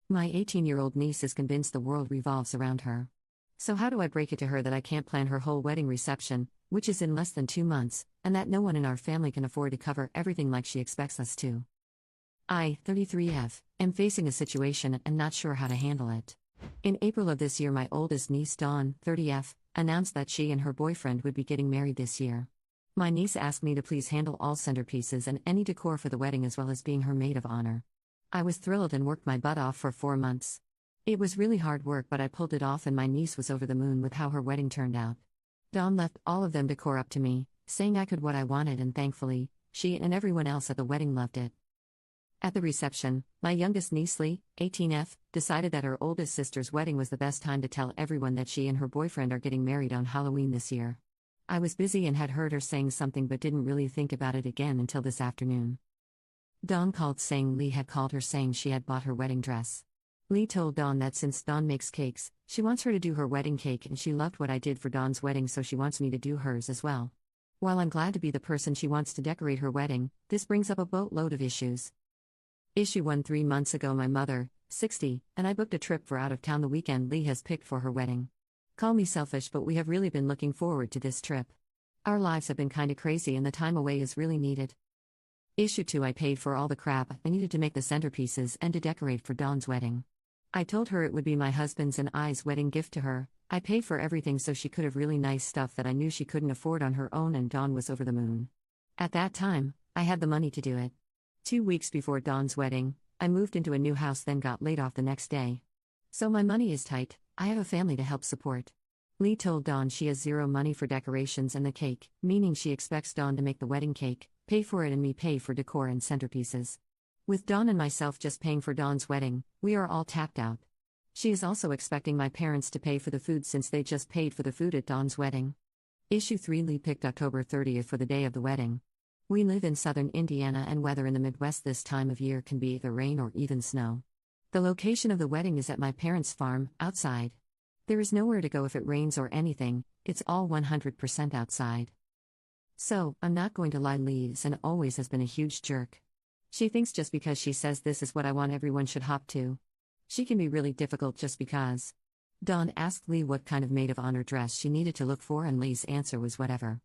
My 18-year-old niece is convinced the world revolves around her. So how do I break it to her that I can't plan her whole wedding reception, which is in less than 2 months, and that no one in our family can afford to cover everything like she expects us to? I, 33F, am facing a situation and not sure how to handle it. In April of this year, my oldest niece Dawn, 30F, announced that she and her boyfriend would be getting married this year. My niece asked me to please handle all centerpieces and any decor for the wedding as well as being her maid of honor. I was thrilled and worked my butt off for 4 months. It was really hard work, but I pulled it off and my niece was over the moon with how her wedding turned out. Dawn left all of them decor up to me, saying I could what I wanted, and thankfully, she and everyone else at the wedding loved it. At the reception, my youngest niece Lee, 18F, decided that her oldest sister's wedding was the best time to tell everyone that she and her boyfriend are getting married on Halloween this year. I was busy and had heard her saying something but didn't really think about it again until this afternoon. Dawn called saying Lee had called her saying she had bought her wedding dress. Lee told Dawn that since Dawn makes cakes, she wants her to do her wedding cake, and she loved what I did for Dawn's wedding, so she wants me to do hers as well. While I'm glad to be the person she wants to decorate her wedding, this brings up a boatload of issues. Issue 1: 3 months ago, my mother, 60, and I booked a trip for out of town the weekend Lee has picked for her wedding. Call me selfish, but we have really been looking forward to this trip. Our lives have been kinda crazy and the time away is really needed. Issue 2: I paid for all the crap I needed to make the centerpieces and to decorate for Dawn's wedding. I told her it would be my husband's and I's wedding gift to her. I paid for everything so she could have really nice stuff that I knew she couldn't afford on her own, and Dawn was over the moon. At that time, I had the money to do it. 2 weeks before Dawn's wedding, I moved into a new house, then got laid off the next day. So my money is tight. I have a family to help support. Lee told Dawn she has zero money for decorations and the cake, meaning she expects Dawn to make the wedding cake, pay for it, and me pay for decor and centerpieces. With Dawn and myself just paying for Dawn's wedding, we are all tapped out. She is also expecting my parents to pay for the food since they just paid for the food at Dawn's wedding. Issue 3: Lee picked October 30th for the day of the wedding. We live in southern Indiana, and weather in the Midwest this time of year can be either rain or even snow. The location of the wedding is at my parents' farm, outside. There is nowhere to go if it rains or anything, it's all 100% outside. So, I'm not going to lie, Lee is and always has been a huge jerk. She thinks just because she says this is what I want, everyone should hop to. She can be really difficult just because. Dawn asked Lee what kind of maid of honor dress she needed to look for, and Lee's answer was whatever.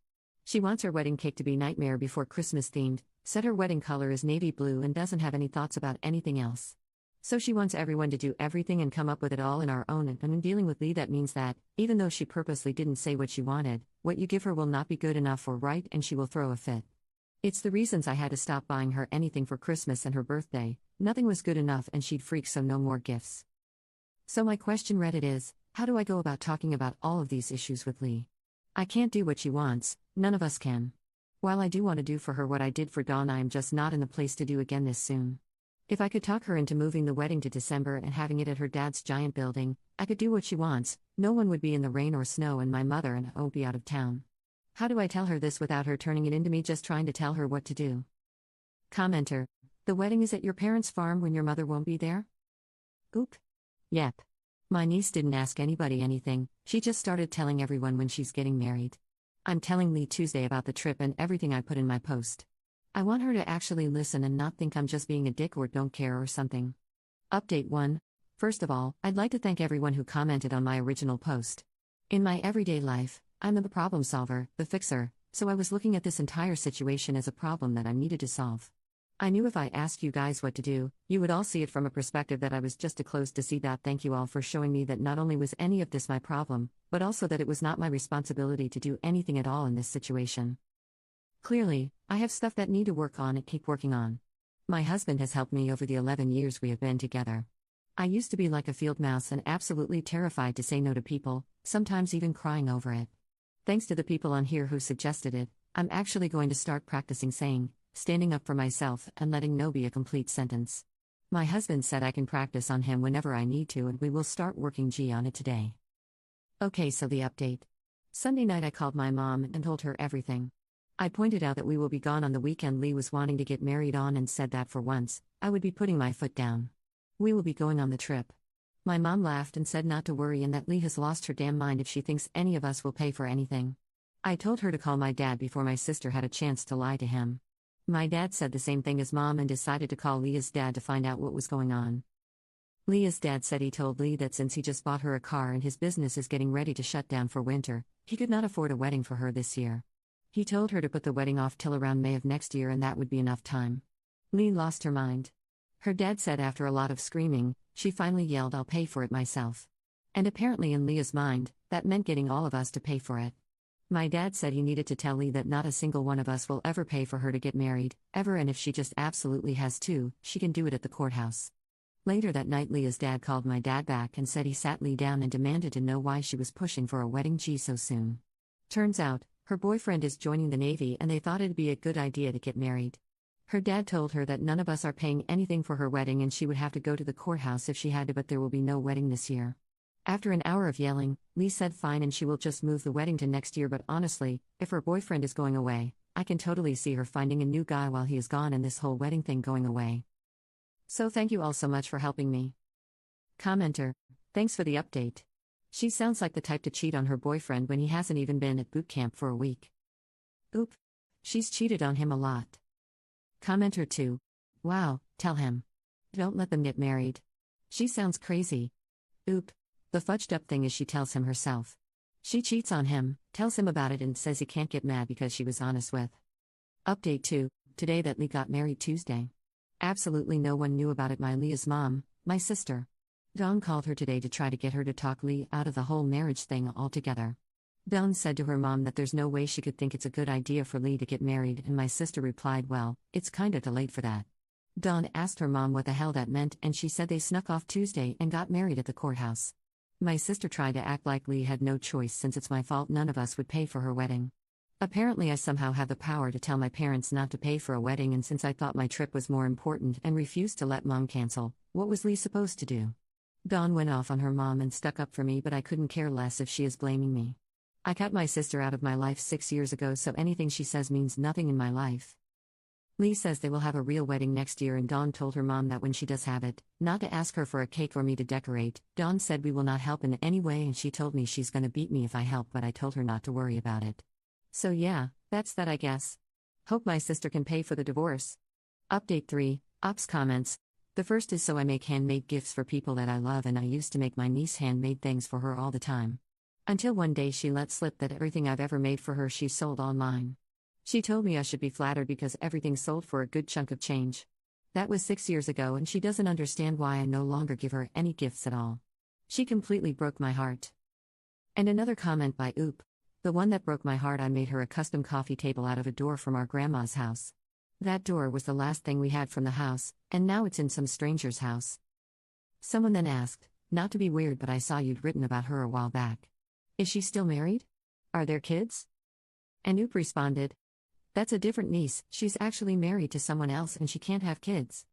She wants her wedding cake to be Nightmare Before Christmas themed, said her wedding color is navy blue, and doesn't have any thoughts about anything else. So she wants everyone to do everything and come up with it all in our own, and in dealing with Lee that means that, even though she purposely didn't say what she wanted, what you give her will not be good enough or right, and she will throw a fit. It's the reasons I had to stop buying her anything for Christmas and her birthday. Nothing was good enough and she'd freak, so no more gifts. So my question, Reddit, is, how do I go about talking about all of these issues with Lee? I can't do what she wants, none of us can. While I do want to do for her what I did for Dawn, I am just not in the place to do again this soon. If I could talk her into moving the wedding to December and having it at her dad's giant building, I could do what she wants. No one would be in the rain or snow, and my mother and I won't be out of town. How do I tell her this without her turning it into me just trying to tell her what to do? Commenter: the wedding is at your parents' farm when your mother won't be there? Oop. Yep. My niece didn't ask anybody anything, she just started telling everyone when she's getting married. I'm telling Lee Tuesday about the trip and everything I put in my post. I want her to actually listen and not think I'm just being a dick or don't care or something. Update 1. First of all, I'd like to thank everyone who commented on my original post. In my everyday life, I'm the problem solver, the fixer, so I was looking at this entire situation as a problem that I needed to solve. I knew if I asked you guys what to do, you would all see it from a perspective that I was just too close to see that. Thank you all for showing me that not only was any of this my problem, but also that it was not my responsibility to do anything at all in this situation. Clearly, I have stuff that need to work on and keep working on. My husband has helped me over the 11 years we have been together. I used to be like a field mouse and absolutely terrified to say no to people, sometimes even crying over it. Thanks to the people on here who suggested it, I'm actually going to start practicing saying, standing up for myself and letting no be a complete sentence. My husband said I can practice on him whenever I need to, and we will start working on it today. Okay, so the update. Sunday night I called my mom and told her everything. I pointed out that we will be gone on the weekend Lee was wanting to get married on, and said that for once, I would be putting my foot down. We will be going on the trip. My mom laughed and said not to worry and that Lee has lost her damn mind if she thinks any of us will pay for anything. I told her to call my dad before my sister had a chance to lie to him. My dad said the same thing as mom and decided to call Leah's dad to find out what was going on. Leah's dad said he told Lee that since he just bought her a car and his business is getting ready to shut down for winter, he could not afford a wedding for her this year. He told her to put the wedding off till around May of next year and that would be enough time. Lee lost her mind. Her dad said after a lot of screaming, she finally yelled, "I'll pay for it myself." And apparently in Leah's mind, that meant getting all of us to pay for it. My dad said he needed to tell Lee that not a single one of us will ever pay for her to get married, ever, and if she just absolutely has to, she can do it at the courthouse. Later that night, Leah's dad called my dad back and said he sat Lee down and demanded to know why she was pushing for a wedding so soon. Turns out, her boyfriend is joining the Navy and they thought it'd be a good idea to get married. Her dad told her that none of us are paying anything for her wedding and she would have to go to the courthouse if she had to, but there will be no wedding this year. After an hour of yelling, Lee said fine and she will just move the wedding to next year, but honestly, if her boyfriend is going away, I can totally see her finding a new guy while he is gone and this whole wedding thing going away. So thank you all so much for helping me. Commenter: thanks for the update. She sounds like the type to cheat on her boyfriend when he hasn't even been at boot camp for a week. Oop. She's cheated on him a lot. Commenter 2: wow, tell him. Don't let them get married. She sounds crazy. Oop. The fudged up thing is she tells him herself. She cheats on him, tells him about it and says he can't get mad because she was honest with. Update 2: today that Lee got married Tuesday. Absolutely no one knew about it. Leah's mom, my sister. Dawn called her today to try to get her to talk Lee out of the whole marriage thing altogether. Dawn said to her mom that there's no way she could think it's a good idea for Lee to get married, and my sister replied, well, it's kinda too late for that. Dawn asked her mom what the hell that meant and she said they snuck off Tuesday and got married at the courthouse. My sister tried to act like Lee had no choice since it's my fault none of us would pay for her wedding. Apparently I somehow have the power to tell my parents not to pay for a wedding, and since I thought my trip was more important and refused to let mom cancel, what was Lee supposed to do? Dawn went off on her mom and stuck up for me, but I couldn't care less if she is blaming me. I cut my sister out of my life 6 years ago, so anything she says means nothing in my life. Lee says they will have a real wedding next year, and Dawn told her mom that when she does have it, not to ask her for a cake or me to decorate. Dawn said we will not help in any way and she told me she's gonna beat me if I help, but I told her not to worry about it. So yeah, that's that I guess. Hope my sister can pay for the divorce. Update 3, Ops comments. The first is so I make handmade gifts for people that I love, and I used to make my niece handmade things for her all the time. Until one day she let slip that everything I've ever made for her she sold online. She told me I should be flattered because everything sold for a good chunk of change. That was 6 years ago and she doesn't understand why I no longer give her any gifts at all. She completely broke my heart. And another comment by Oop. The one that broke my heart, I made her a custom coffee table out of a door from our grandma's house. That door was the last thing we had from the house, and now it's in some stranger's house. Someone then asked, not to be weird, but I saw you'd written about her a while back. Is she still married? Are there kids? And Oop responded, that's a different niece, she's actually married to someone else and she can't have kids.